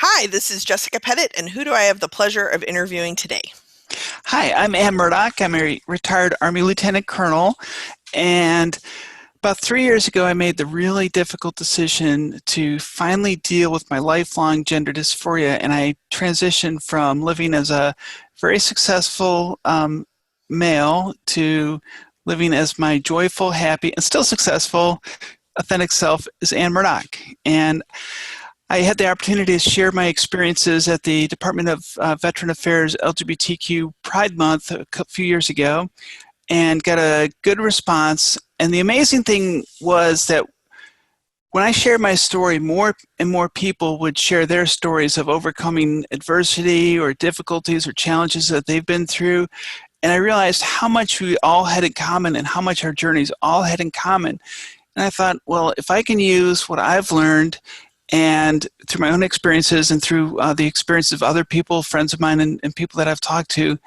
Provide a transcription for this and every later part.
Hi, this is Jessica Pettit, and who do I have the pleasure of interviewing today? Hi, I'm Murdoch. I'm a retired Army Lieutenant Colonel, and about 3 years ago, I made the really difficult decision to finally deal with my lifelong gender dysphoria, and I transitioned from living as a very successful male to living as my joyful, happy, and still successful, authentic self is Ann Murdoch. And I had the opportunity to share my experiences at the Department of Veteran Affairs LGBTQ Pride Month a few years ago and got a good response. And the amazing thing was that when I shared my story, more and more people would share their stories of overcoming adversity or difficulties or challenges that they've been through. And I realized how much we all had in common and how much our journeys all had in common. And I thought, well, if I can use what I've learned and through my own experiences and through the experiences of other people, friends of mine, and people that I've talked to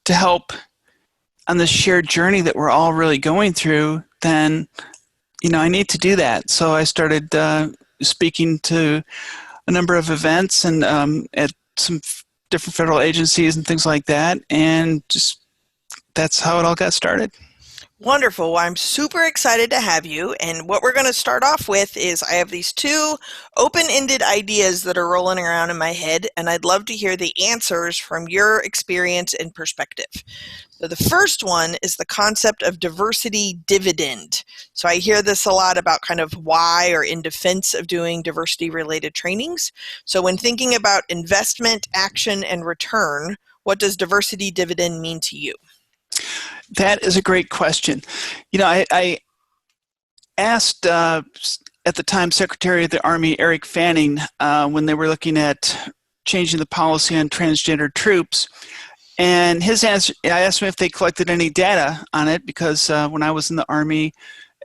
help on this shared journey that we're all really going through, then, I need to do that. So I started speaking to a number of events and at some different federal agencies and things like that. And just that's how it all got started. Wonderful. Well, I'm super excited to have you. And what we're going to start off with is I have these two open-ended ideas that are rolling around in my head, and I'd love to hear the answers from your experience and perspective. So the first one is the concept of diversity dividend. So I hear this a lot about kind of why or in defense of doing diversity-related trainings. So when thinking about investment, action, and return, what does diversity dividend mean to you? That is a great question. I asked at the time Secretary of the Army Eric Fanning when they were looking at changing the policy on transgender troops. And his answer, I asked him if they collected any data on it because when I was in the Army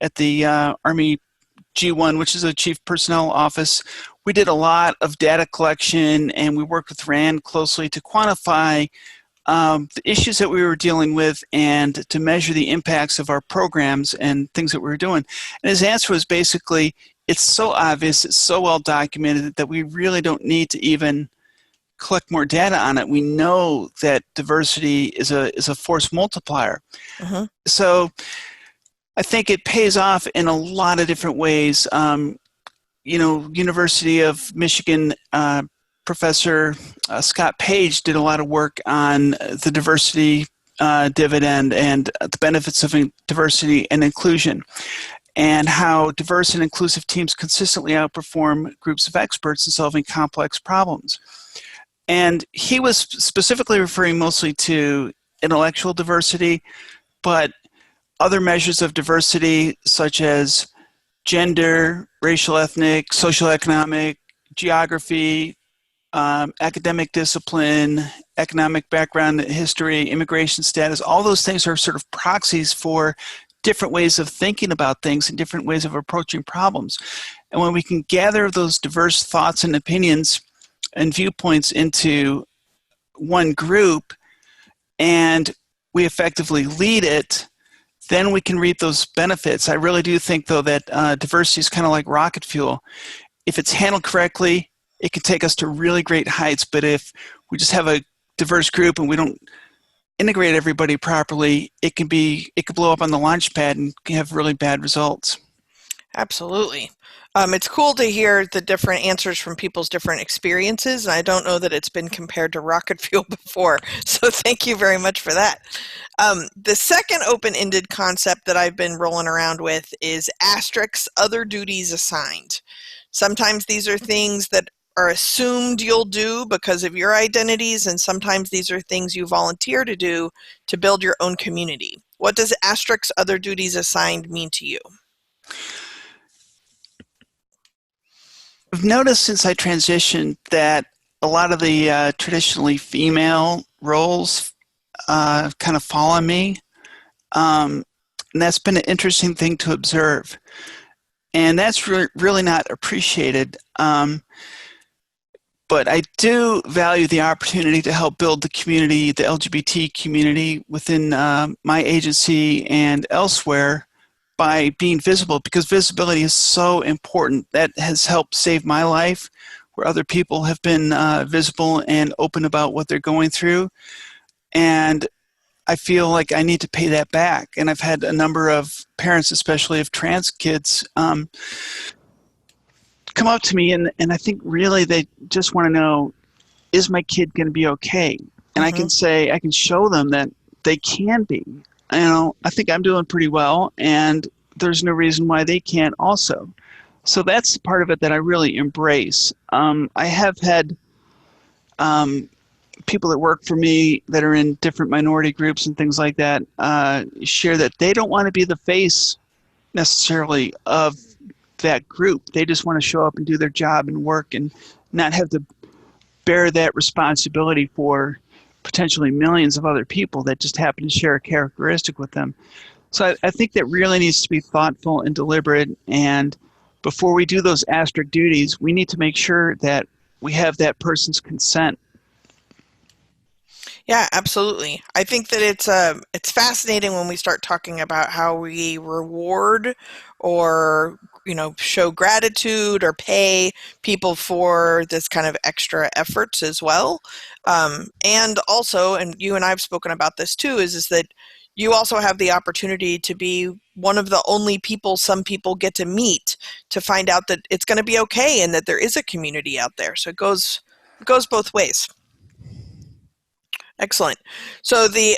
at the Army G1, which is a Chief Personnel Office, we did a lot of data collection and we worked with RAND closely to quantify the issues that we were dealing with and to measure the impacts of our programs and things that we were doing. And his answer was basically, it's so obvious, it's so well documented that we really don't need to even collect more data on it. We know that diversity is a force multiplier. Mhm. So I think it pays off in a lot of different ways. University of Michigan Professor Scott Page did a lot of work on the diversity dividend and the benefits of diversity and inclusion, and how diverse and inclusive teams consistently outperform groups of experts in solving complex problems. And he was specifically referring mostly to intellectual diversity, but other measures of diversity such as gender, racial, ethnic, socioeconomic, geography, academic discipline, economic background, history, immigration status, all those things are sort of proxies for different ways of thinking about things and different ways of approaching problems. And when we can gather those diverse thoughts and opinions and viewpoints into one group and we effectively lead it, then we can reap those benefits. I really do think, though, that diversity is kind of like rocket fuel. If it's handled correctly, it can take us to really great heights, but if we just have a diverse group and we don't integrate everybody properly, it can blow up on the launch pad and can have really bad results. Absolutely. It's cool to hear the different answers from people's different experiences, and I don't know that it's been compared to rocket fuel before, so thank you very much for that. The second open-ended concept that I've been rolling around with is asterisks, other duties assigned. Sometimes these are things that are assumed you'll do because of your identities, and sometimes these are things you volunteer to do to build your own community. What does asterisks, other duties assigned mean to you? I've noticed since I transitioned that a lot of the traditionally female roles kind of fall on me. And that's been an interesting thing to observe. And that's really not appreciated. But I do value the opportunity to help build the community, the LGBT community within my agency and elsewhere by being visible, because visibility is so important. That has helped save my life where other people have been visible and open about what they're going through. And I feel like I need to pay that back. And I've had a number of parents, especially of trans kids, come up to me, and I think really they just want to know, is my kid going to be okay? And I Hmm. can say, I can show them that they can be. I think I'm doing pretty well, and there's no reason why they can't also. So that's the part of it that I really embrace. I have had people that work for me that are in different minority groups and things like that share that they don't want to be the face necessarily of that group. They just want to show up and do their job and work and not have to bear that responsibility for potentially millions of other people that just happen to share a characteristic with them. So I think that really needs to be thoughtful and deliberate. And before we do those asterisk duties, we need to make sure that we have that person's consent. Yeah, absolutely. I think that it's fascinating when we start talking about how we reward or show gratitude or pay people for this kind of extra efforts as well. And also, and you and I have spoken about this too, is that you also have the opportunity to be one of the only people some people get to meet to find out that it's going to be okay and that there is a community out there. So it goes both ways. Excellent. So the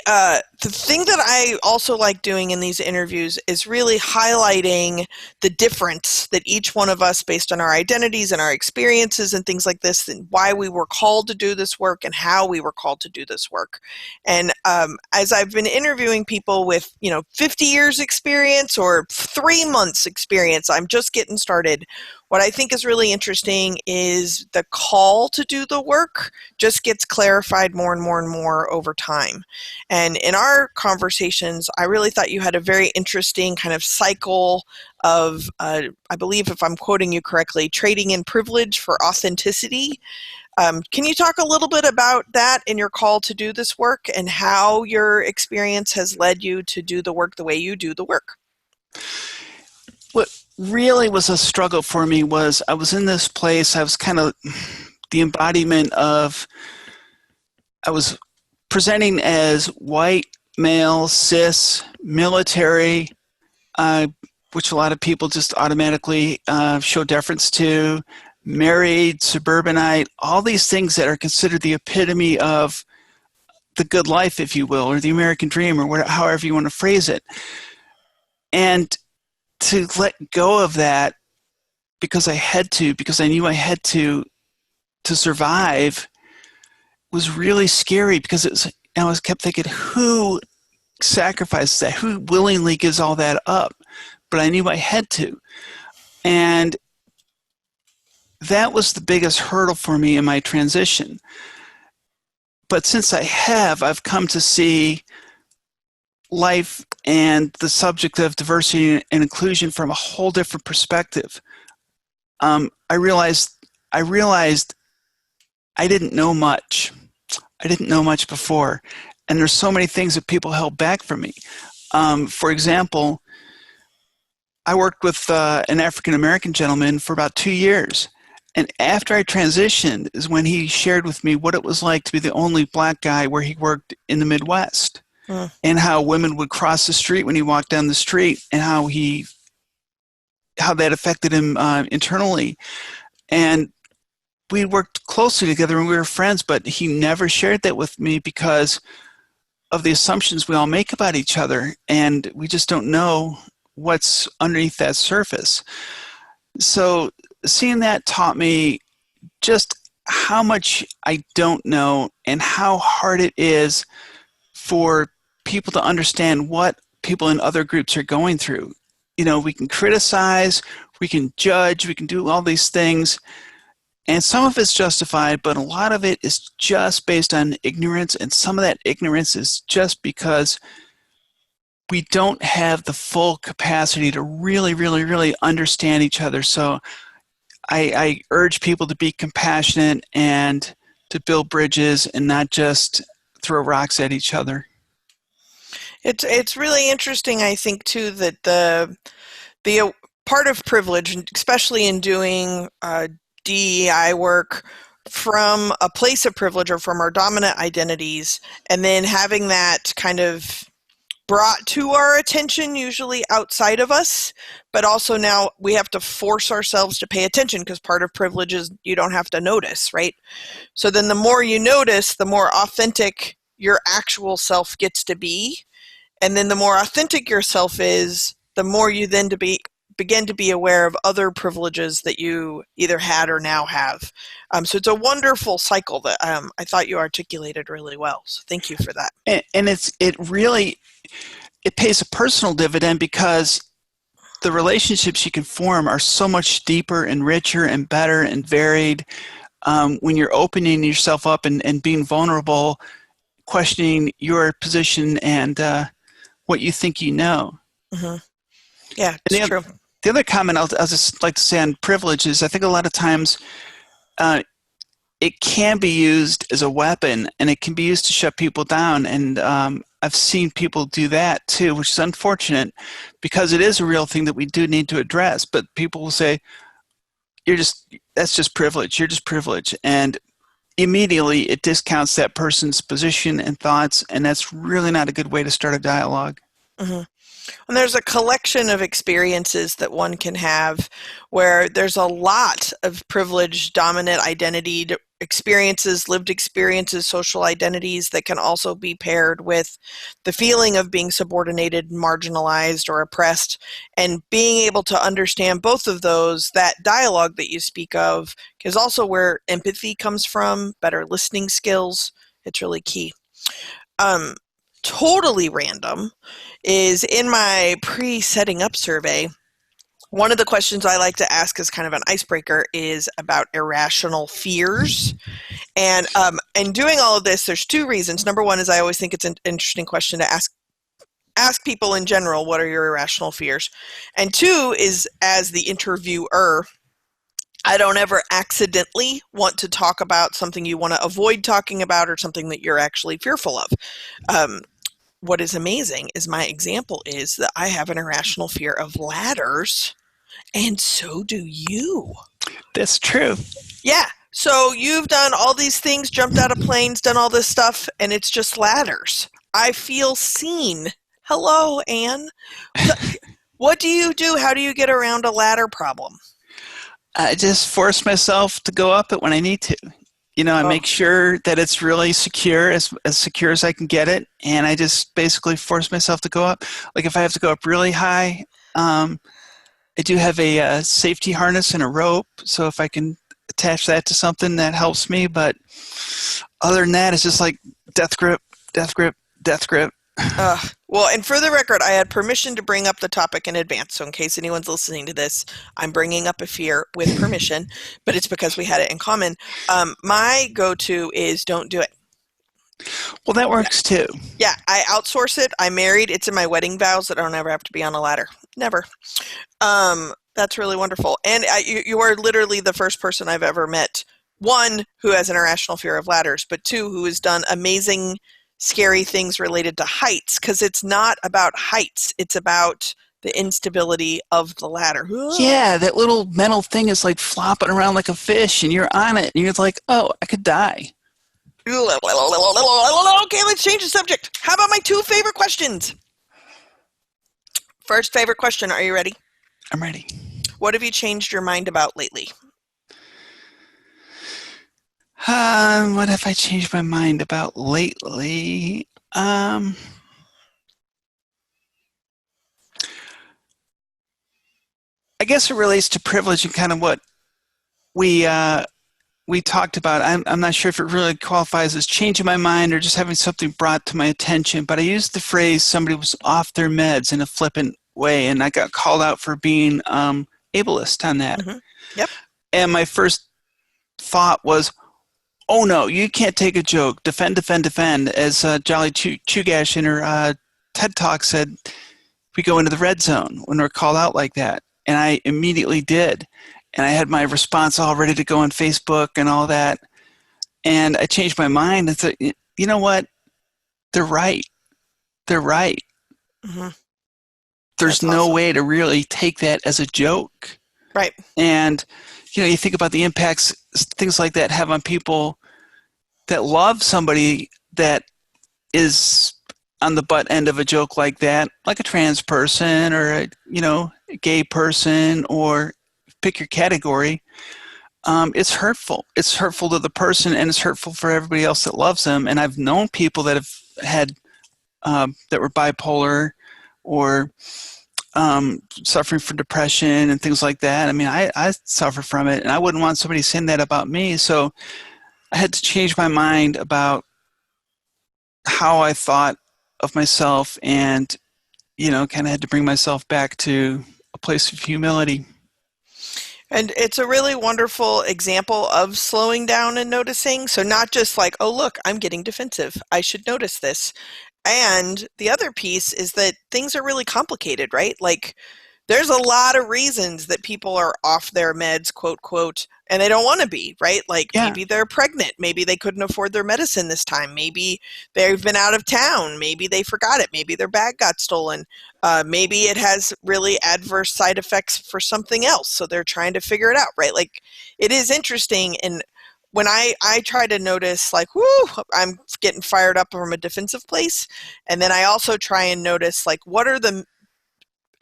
thing that I also like doing in these interviews is really highlighting the difference that each one of us, based on our identities and our experiences and things like this, and why we were called to do this work and how we were called to do this work. And as I've been interviewing people with 50 years experience or 3 months experience, I'm just getting started. What I think is really interesting is the call to do the work just gets clarified more and more and more over time. And in our conversations, I really thought you had a very interesting kind of cycle of, I believe, if I'm quoting you correctly, trading in privilege for authenticity. Can you talk a little bit about that in your call to do this work and how your experience has led you to do the work the way you do the work? What really was a struggle for me was I was in this place, I was kind of the embodiment of, I was presenting as white, male, cis, military, uh, which a lot of people just automatically show deference to, married, suburbanite, all these things that are considered the epitome of the good life, if you will, or the American dream, or whatever, however you want to phrase it. And to let go of that because I had to, because I knew I had to survive, was really scary because I was kept thinking, who sacrifices that? Who willingly gives all that up? But I knew I had to. And that was the biggest hurdle for me in my transition. But since I've come to see life and the subject of diversity and inclusion from a whole different perspective. I realized I didn't know much. I didn't know much before, and there's so many things that people held back from me. For example, I worked with an African American gentleman for about 2 years. And after I transitioned is when he shared with me what it was like to be the only black guy where he worked in the Midwest, Mm. and how women would cross the street when he walked down the street, and how that affected him internally. And we worked closely together and we were friends, but he never shared that with me because of the assumptions we all make about each other, and we just don't know what's underneath that surface. So seeing that taught me just how much I don't know and how hard it is for people to understand what people in other groups are going through. We can criticize, we can judge, we can do all these things, and some of it's justified, but a lot of it is just based on ignorance, and some of that ignorance is just because we don't have the full capacity to really, really, really understand each other. So I urge people to be compassionate and to build bridges and not just throw rocks at each other. It's really interesting, I think, too, that the part of privilege, and especially in doing DEI work from a place of privilege or from our dominant identities, and then having that kind of brought to our attention, usually outside of us, but also now we have to force ourselves to pay attention because part of privilege is you don't have to notice, right? So then the more you notice, the more authentic your actual self gets to be. And then the more authentic yourself is, the more you then begin to be aware of other privileges that you either had or now have. So it's a wonderful cycle that I thought you articulated really well. So thank you for that. And it pays a personal dividend because the relationships you can form are so much deeper and richer and better and varied when you're opening yourself up and being vulnerable, questioning your position and what you think you know. Mm-hmm. Yeah, it's true. The other comment I'll just like to say on privilege is I think a lot of times it can be used as a weapon and it can be used to shut people down. And I've seen people do that too, which is unfortunate because it is a real thing that we do need to address. But people will say, that's just privilege. You're just privileged. And immediately it discounts that person's position and thoughts. And that's really not a good way to start a dialogue. Mm-hmm. And there's a collection of experiences that one can have where there's a lot of privileged, dominant identity experiences, lived experiences, social identities that can also be paired with the feeling of being subordinated, marginalized, or oppressed. And being able to understand both of those, that dialogue that you speak of, is also where empathy comes from, better listening skills. It's really key. Totally random is in my pre-setting up survey, one of the questions I like to ask as kind of an icebreaker is about irrational fears. And in doing all of this, there's two reasons. Number one is I always think it's an interesting question to ask people in general, what are your irrational fears? And two is, as the interviewer, I don't ever accidentally want to talk about something you want to avoid talking about or something that you're actually fearful of. What is amazing is my example is that I have an irrational fear of ladders, and so do you. That's true. Yeah. So you've done all these things, jumped out of planes, done all this stuff, and it's just ladders. I feel seen. Hello, Anne. What do you do? How do you get around a ladder problem? I just force myself to go up it when I need to. I make sure that it's really secure, as secure as I can get it, and I just basically force myself to go up. Like if I have to go up really high, I do have a safety harness and a rope, so if I can attach that to something, that helps me. But other than that, it's just like death grip, death grip, death grip. Well, and for the record, I had permission to bring up the topic in advance. So in case anyone's listening to this, I'm bringing up a fear with permission, but it's because we had it in common. My go-to is don't do it. Well, that works too. Yeah, I outsource it. I'm married. It's in my wedding vows that I don't ever have to be on a ladder. Never. That's really wonderful. And you are literally the first person I've ever met, one, who has an irrational fear of ladders, but two, who has done amazing scary things related to heights, because it's not about heights. It's about the instability of the ladder. Yeah, that little metal thing is like flopping around like a fish, and you're on it, and you're like, oh, I could die. Okay, let's change the subject. How about my two favorite questions? First favorite question. Are you ready? I'm ready. What have you changed your mind about lately? What have I changed my mind about lately? I guess it relates to privilege and kind of what we talked about. I'm not sure if it really qualifies as changing my mind or just having something brought to my attention, but I used the phrase somebody was off their meds in a flippant way, and I got called out for being ableist on that. Mm-hmm. Yep. And my first thought was, oh no, you can't take a joke. Defend, defend, defend. As Jolly Chugash in her TED Talk said, we go into the red zone when we're called out like that. And I immediately did. And I had my response all ready to go on Facebook and all that. And I changed my mind and said, you know what? They're right. They're right. Mm-hmm. There's no way to really take that as a joke. Right. And you think about the impacts things like that have on people that love somebody that is on the butt end of a joke like that, like a trans person or a gay person, or pick your category. It's hurtful. It's hurtful to the person, and it's hurtful for everybody else that loves them. And I've known people that have had that were bipolar or suffering from depression and things like that. I mean, I suffer from it, and I wouldn't want somebody saying that about me. So I had to change my mind about how I thought of myself, and kind of had to bring myself back to a place of humility. And it's a really wonderful example of slowing down and noticing. So not just like, oh, look, I'm getting defensive. I should notice this. And the other piece is that things are really complicated, right? Like there's a lot of reasons that people are off their meds, quote, quote, and they don't want to be, right? Like Yeah. maybe they're pregnant. Maybe they couldn't afford their medicine this time. Maybe they've been out of town. Maybe they forgot it. Maybe their bag got stolen. Maybe it has really adverse side effects for something else. So they're trying to figure it out, right? Like it is interesting. And when I try to notice like, whoo, I'm getting fired up from a defensive place. And then I also try and notice like, what are the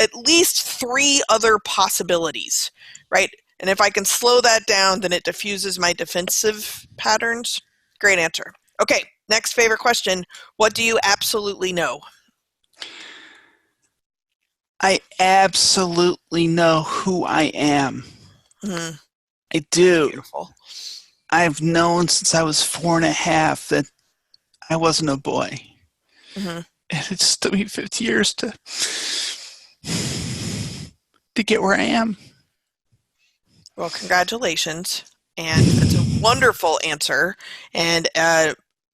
at least 3 other possibilities, right? And if I can slow that down, then it diffuses my defensive patterns. Great answer. Okay, next favorite question. What do you absolutely know? I absolutely know who I am. Mm-hmm. I do. Beautiful. I've known since I was 4.5 that I wasn't a boy. Mm-hmm. And it just took me 50 years to get where I am. Well, congratulations. And that's a wonderful answer. And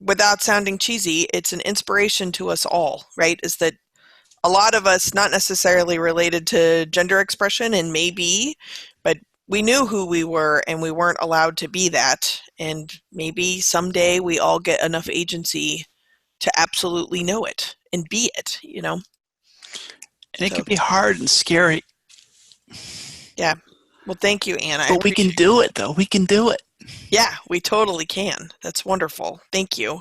without sounding cheesy, it's an inspiration to us all, right? Is that a lot of us, not necessarily related to gender expression, and maybe, but we knew who we were and we weren't allowed to be that. And maybe someday we all get enough agency to absolutely know it and be it, And it can be hard and scary. Yeah. Well, thank you, Anna. But we can do it, though. We can do it. Yeah, we totally can. That's wonderful. Thank you.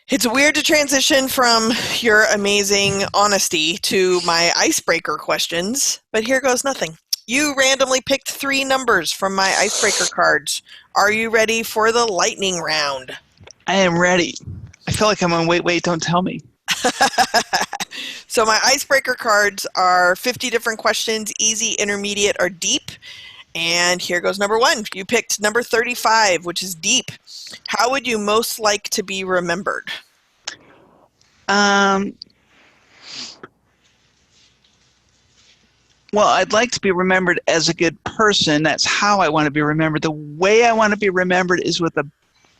It's weird to transition from your amazing honesty to my icebreaker questions, but here goes nothing. You randomly picked 3 numbers from my icebreaker cards. Are you ready for the lightning round? I am ready. I feel like I'm on wait, don't tell me. So my icebreaker cards are 50 different questions, easy, intermediate, or deep. And here goes number 1. You picked number 35, which is deep. How would you most like to be remembered? Well, I'd like to be remembered as a good person. That's how I want to be remembered. The way I want to be remembered is with a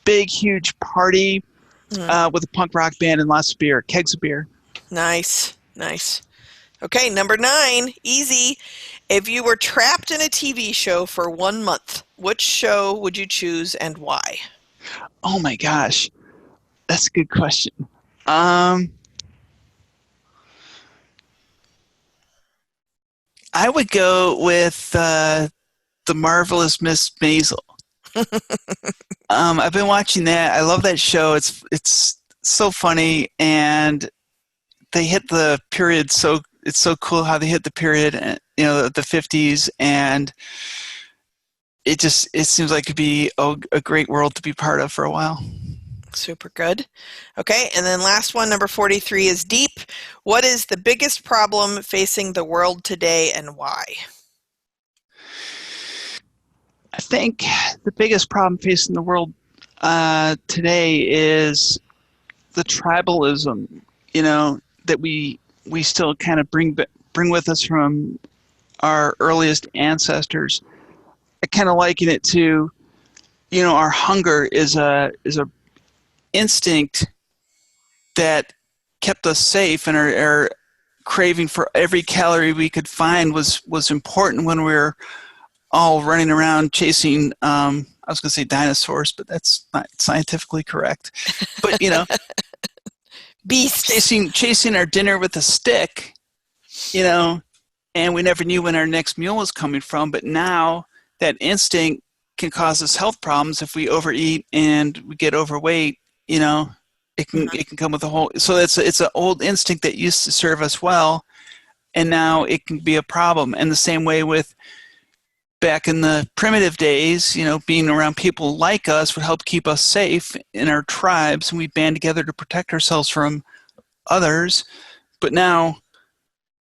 big, huge party with a punk rock band and lots of beer, kegs of beer. Nice, nice. Okay, number 9, easy. If you were trapped in a TV show for 1 month, which show would you choose and why? Oh my gosh, that's a good question. I would go with The Marvelous Miss Maisel. I've been watching that. I love that show. It's so funny, and they hit the period. So it's so cool how they hit the period, the 50s, and it seems like it'd be a great world to be part of for a while. Super good. Okay, and then last one, number 43 is deep. What is the biggest problem facing the world today and why? I think the biggest problem facing the world today is the tribalism, that we still kind of bring with us from our earliest ancestors. I kind of liken it to, our hunger is a instinct that kept us safe, and our craving for every calorie we could find was important when we were all running around chasing, I was going to say dinosaurs, but that's not scientifically correct. But, beasts. Chasing our dinner with a stick, and we never knew when our next meal was coming from. But now that instinct can cause us health problems if we overeat and we get overweight. You know, Mhm. it can come with a whole. So it's an old instinct that used to serve us well, and now it can be a problem. And the same way with back in the primitive days, you know, being around people like us would help keep us safe in our tribes, and we band together to protect ourselves from others. But now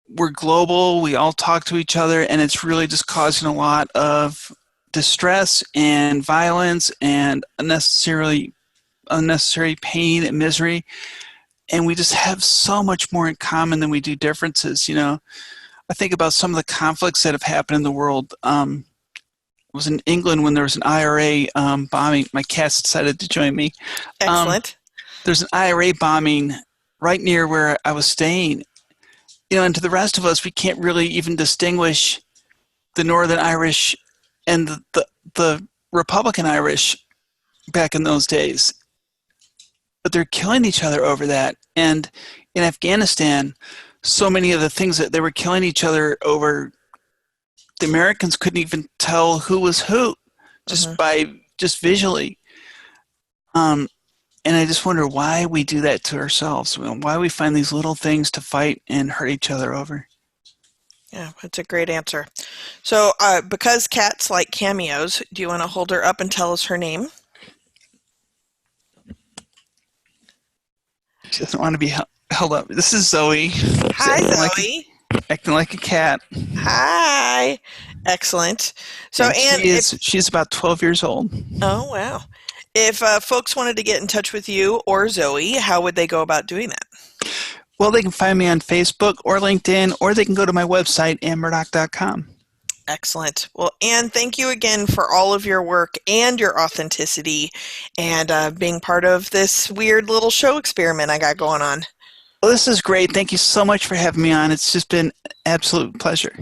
we're global, we all talk to each other, and it's really just causing a lot of distress and violence and unnecessary pain and misery. And we just have so much more in common than we do differences. You know, I think about some of the conflicts that have happened in the world. I was in England when there was an IRA bombing. My cats decided to join me. Um, Excellent. there's an IRA bombing right near where I was staying. You know, and to the rest of us, we can't really even distinguish the Northern Irish and the Republican Irish back in those days. But they're killing each other over that. And in Afghanistan, so many of the things that they were killing each other over, the Americans couldn't even tell who was who just Hmm. by just visually. Um, and I just wonder why we do that to ourselves, why we find these little things to fight and hurt each other over. Yeah, that's a great answer. So, because cats like cameos, do you want to hold her up and tell us her name? She doesn't want to be held up. This is Zoe. She's Hi, Zoe. acting like a cat, Hi. Excellent. So, and Anne, if she's about 12 years old. oh wow, if folks wanted to get in touch with you or Zoe, how would they go about doing that? Well, they can find me on Facebook or LinkedIn, or they can go to my website, murdoch.com. Excellent. Well, Anne, thank you again for all of your work and your authenticity and being part of this weird little show experiment I got going on. Well, this is great. Thank you so much for having me on. It's just been an absolute pleasure.